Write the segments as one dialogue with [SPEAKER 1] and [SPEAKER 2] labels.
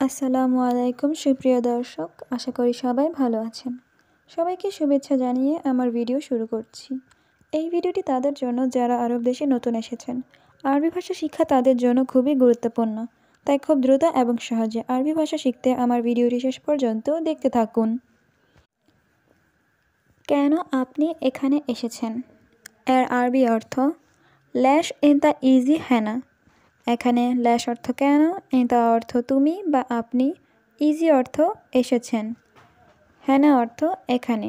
[SPEAKER 1] আসসালামু আলাইকুম সুপ্রিয় দর্শক, আশা করি সবাই ভালো আছেন। সবাইকে শুভেচ্ছা জানিয়ে আমার ভিডিও শুরু করছি। এই ভিডিওটি তাদের জন্য যারা আরব দেশে নতুন এসেছেন। আরবি ভাষা শিক্ষা তাদের জন্য খুবই গুরুত্বপূর্ণ, তাই খুব দ্রুত এবং সহজে আরবি ভাষা শিখতে আমার ভিডিওটি শেষ পর্যন্ত দেখতে থাকুন। কেন আপনি এখানে এসেছেন? এর আরবি অর্থ ল্যাশ ইনতা ইজি হ্যানা। এখানে ল্যাশ অর্থ কেন, ইনতা অর্থ তুমি বা আপনি, ইজি অর্থ এসেছেন, হ্যানা অর্থ এখানে।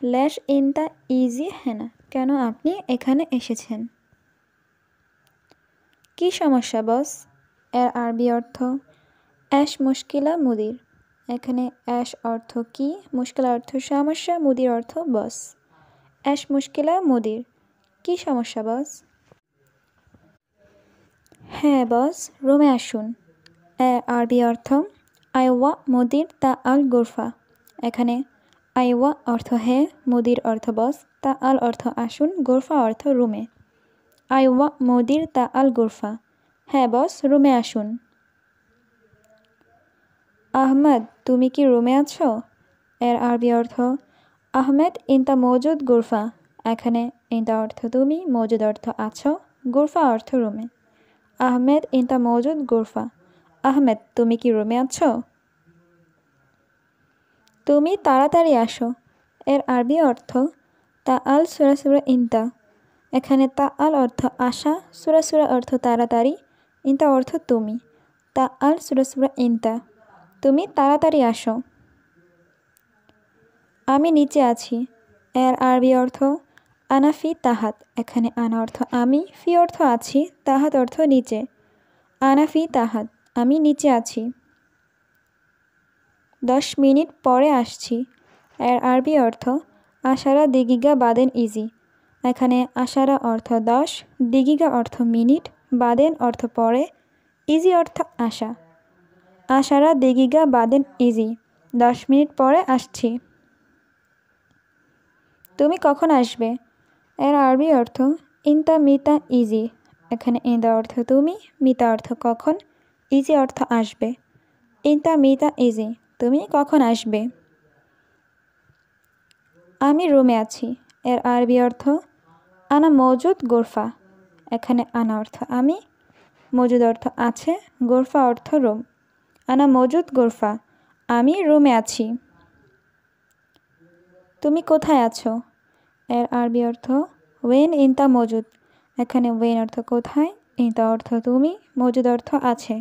[SPEAKER 1] ল্যাশ ইনতা ইজি হ্যানা, কেন আপনি এখানে এসেছেন। কি সমস্যা বস? এর আরবি অর্থ অ্যাশ মুশকিলা মুদির। এখানে অ্যাশ অর্থ কি, মুশকিলা অর্থ সমস্যা, মুদির অর্থ বস। অ্যাশ মুশকিলা মুদির, কি সমস্যা বস? হ্যাঁ বস, রুমে আসুন। এর আরবি অর্থ আইওয়া মুদির তা আল গোরফা। এখানে আইওয়া অর্থ হ্যাঁ, মুদির অর্থ বস, তা আল অর্থ আসুন, গোরফা অর্থ রুমে। আইওয়া মুদির তা আল গোরফা, হ্যাঁ বস রুমে আসুন। আহমদ, তুমি কি রুমে আছো? এর আরবি অর্থ আহমেদ ইনতা মৌজুদ গোরফা। এখানে ইনতা অর্থ তুমি, মৌজুদ অর্থ আছো, গোরফা অর্থ রুমে। আহমেদ ইনতা মৌজুদ গোরফা, আহমেদ তুমি কি রুমে আছো? তুমি তাড়াতাড়ি আসো। এর আরবি অর্থ তা আল সুরা সুরা ইনতা। এখানে তা আল অর্থ আসা, সুরা সুরা অর্থ তাড়াতাড়ি, ইনতা অর্থ তুমি। তা আল সুরা সুরা ইনতা, তুমি তাড়াতাড়ি আসো। আমি নিচে আছি। এর আরবি অর্থ আনা ফি তাহাত। এখানে আনা অর্থ আমি, ফি অর্থ আছি, তাহাত অর্থ নিচে। আনা ফি তাহাত, আমি নিচে আছি। 10 মিনিট পরে আসছি। এর আরবি অর্থ আশারা দিগিগা বাদেন ইজি। এখানে আশারা অর্থ 10, দিগিগা অর্থ মিনিট, বাদেন অর্থ পরে, ইজি অর্থ আশা। আশারা দিগিগা বাদেন ইজি, 10 মিনিট পরে আসছি। তুমি কখন আসবে? এর আরবি অর্থ ইনতা মিতা ইজি। এখানে ইনতা অর্থ তুমি, মিতা অর্থ কখন, ইজি অর্থ আসবে। ইনতা মিতা ইজি, তুমি কখন আসবে? আমি রুমে আছি। এর আরবি অর্থ আনা মৌজুদ গোরফা। এখানে আনা অর্থ আমি, মজুদ অর্থ আছে, গোরফা অর্থ রুম। আনা মৌজুদ গোরফা, আমি রুমে আছি। তুমি কোথায় আছো? এর আরবি অর্থ ওয়েন ইনতা মজুদ। এখানে ওয়েন অর্থ কোথায়, ইনতা অর্থ তুমি, মজুদ অর্থ আছে।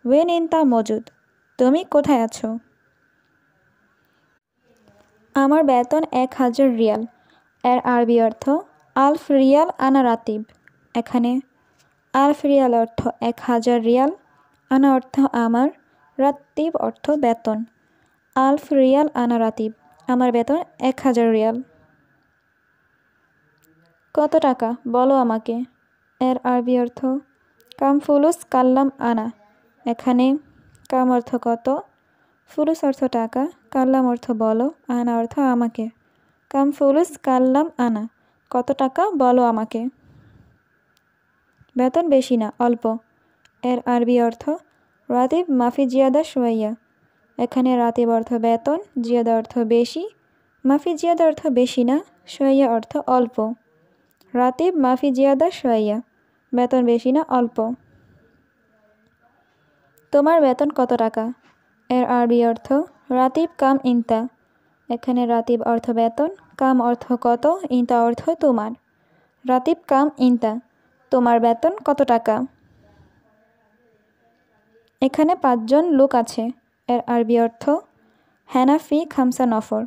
[SPEAKER 1] ওয়েন ইনতা মজুদ, তুমি কোথায় আছো? আমার বেতন 1000 রিয়াল। এর আরবি অর্থ আলফ রিয়াল আনা রাতিব। এখানে আলফ রিয়াল অর্থ 1000 রিয়াল, আনা অর্থ আমার, রাতিব অর্থ বেতন। আলফ রিয়াল আনা রাতিব, আমার বেতন 1000 রিয়াল। কত টাকা বলো আমাকে? এর আরবি অর্থ কাম ফুলুস কাল্লাম আনা। এখানে কাম অর্থ কত, ফুলুস অর্থ টাকা, কাল্লাম অর্থ বলো, আনা অর্থ আমাকে। কাম ফুলুস কাল্লাম আনা, কত টাকা বলো আমাকে। বেতন বেশি না, অল্প। এর আরবি অর্থ রাতিব মাফি জিয়াদা শোয়াইয়া। এখানে রাতিব অর্থ বেতন, জিয়াদা অর্থ বেশি, মাফি জিয়াদা অর্থ বেশি না, শোয়াইয়া অর্থ অল্প। রাতিব মাফি জিয়াদা শোয়াইয়া, বেতন বেশি না অল্প। তোমার বেতন কত টাকা? এর আরবি অর্থ রাতিব কাম ইনতা। এখানে রাতিব অর্থ বেতন, কাম অর্থ কত, ইনতা অর্থ তোমার। রাতিব কাম ইনতা, তোমার বেতন কত টাকা? এখানে 5 জন লোক আছে। এর আরবি অর্থ হ্যানা ফি খামসা নফর।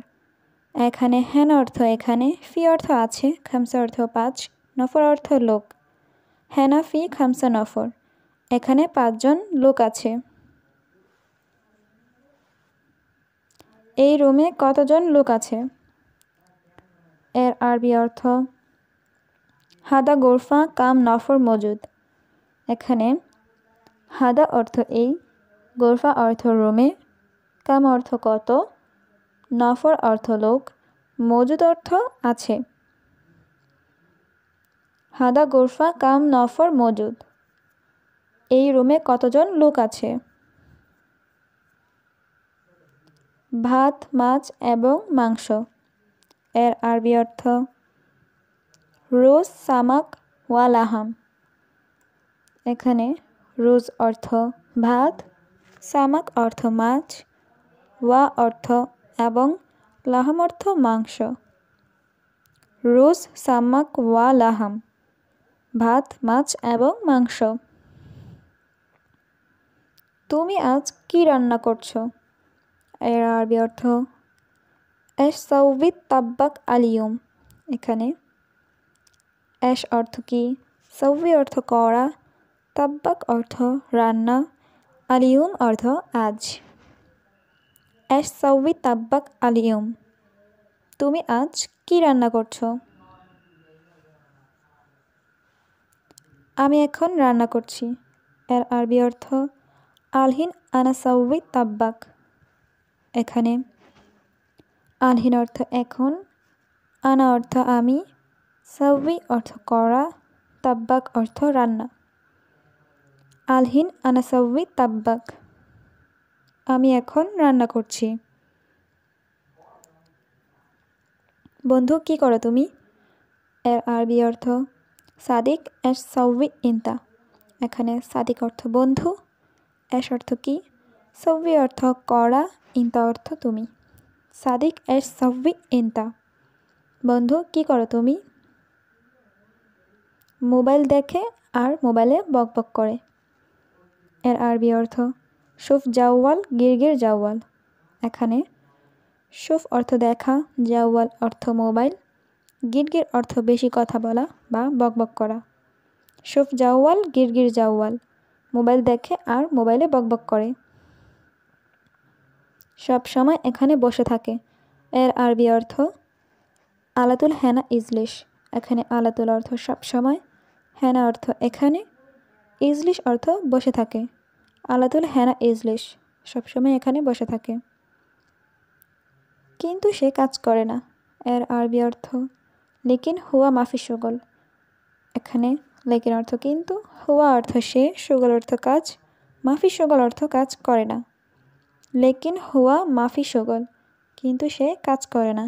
[SPEAKER 1] এখানে হ্যানা অর্থ এখানে, ফি অর্থ আছে, খামসা অর্থ 5, নফর অর্থ লোক। হ্যানা ফি খামসা নফর, এখানে 5 জন লোক আছে। এই রুমে কতজন লোক আছে? এর আরবি অর্থ হাদা গোরফা কাম নফর মজুদ। এখানে হাদা অর্থ এই, গোরফা অর্থ রুমে, কাম অর্থ কত, নফর অর্থ লোক, মজুদ অর্থ আছে। হাদা গোরফা কাম নফর মজুদ, এই রুমে কতজন লোক আছে? ভাত, মাছ এবং মাংস। এর আরবি অর্থ রোজ, সামাক, ওয়া লাহাম। এখানে রোজ অর্থ ভাত, সামাক অর্থ মাছ, ওয়া অর্থ এবং, লাহাম অর্থ মাংস। রোজ, সামাক, ওয়া লাহাম, ভাত, মাছ এবং মাংস। তুমি আজ কি রান্না করছো? এর আরবি অর্থ এশ সাউবিত তাব্বাক আলিয়ুম। এখানে এশ অর্থ কি, সাউবি অর্থ করা, তাব্বাক অর্থ রান্না, আলিয়ুম অর্থ আজ। এশ সাউবি তাব্বাক আলিয়ুম, তুমি আজ কি রান্না করছো? আমি এখন রান্না করছি। এর আরবি অর্থ আলহিন আনা সাউবি তাব্বাক। এখানে আলহিন অর্থ এখন, আনা অর্থ আমি, সাউবি অর্থ করা, তাব্বাক অর্থ রান্না। আলহিন আনা সাউবি তাব্বাক, আমি এখন রান্না করছি। বন্ধু কি করো তুমি? এর আরবি অর্থ সাদিক এশ সাউবি ইনতা। এখানে সাদিক অর্থ বন্ধু, এশ অর্থ কি, সাউবি অর্থ করা, ইনতা অর্থ তুমি। সাদিক এশ সাউবি ইনতা, বন্ধু কি করো তুমি? মোবাইল দেখে আর মোবাইলে বকবক করে। এর আরবি অর্থ শুফ জাওয়াল গিরগির জাওয়াল। এখানে শুফ অর্থ দেখা, জাওয়াল অর্থ মোবাইল, গিরগির অর্থ বেশি কথা বলা বা বকবক করা। শুফ জাওয়াল গিরগির জাওয়াল, মোবাইল দেখে আর মোবাইলে বকবক করে। সব সময় এখানে বসে থাকে। এর আরবি অর্থ আলাতুল হেনা ইজলিশ। এখানে আলাতুল অর্থ সব সময়, হেনা অর্থ এখানে, ইজলিশ অর্থ বসে থাকে। আলাতুল হেনা ইজলিশ, সবসময় এখানে বসে থাকে। কিন্তু সে কাজ করে না। এর আরবি অর্থ লেকিন হুয়া মাফি শুগল। এখানে লেকিন অর্থ কিন্তু, হুয়া অর্থ সে, শুগল অর্থ কাজ, মাফি শুগল অর্থ কাজ করে না। লেকিন হুয়া মাফি শুগল, কিন্তু সে কাজ করে না।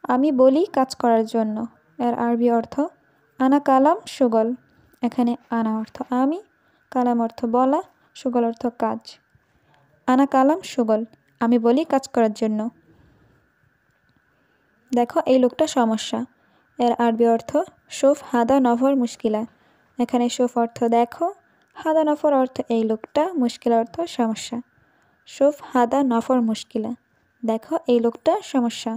[SPEAKER 1] আমি বলি কাজ করার জন্য। এর আরবি অর্থ আনা কালাম শুগল। এখানে আনা অর্থ আমি, কালাম অর্থ বলা, শুগল অর্থ কাজ। আনা কালাম শুগল, আমি বলি কাজ করার জন্য। দেখো এই লোকটা সমস্যা। এর আরবি অর্থ শুফ হাদা নফর মুশকিলা। এখানে শুফ অর্থ দেখো, হাদা নফর অর্থ এই লোকটা, মুশকিলা অর্থ সমস্যা। শুফ হাদা নফর মুশকিলা, দেখো এই লোকটা সমস্যা।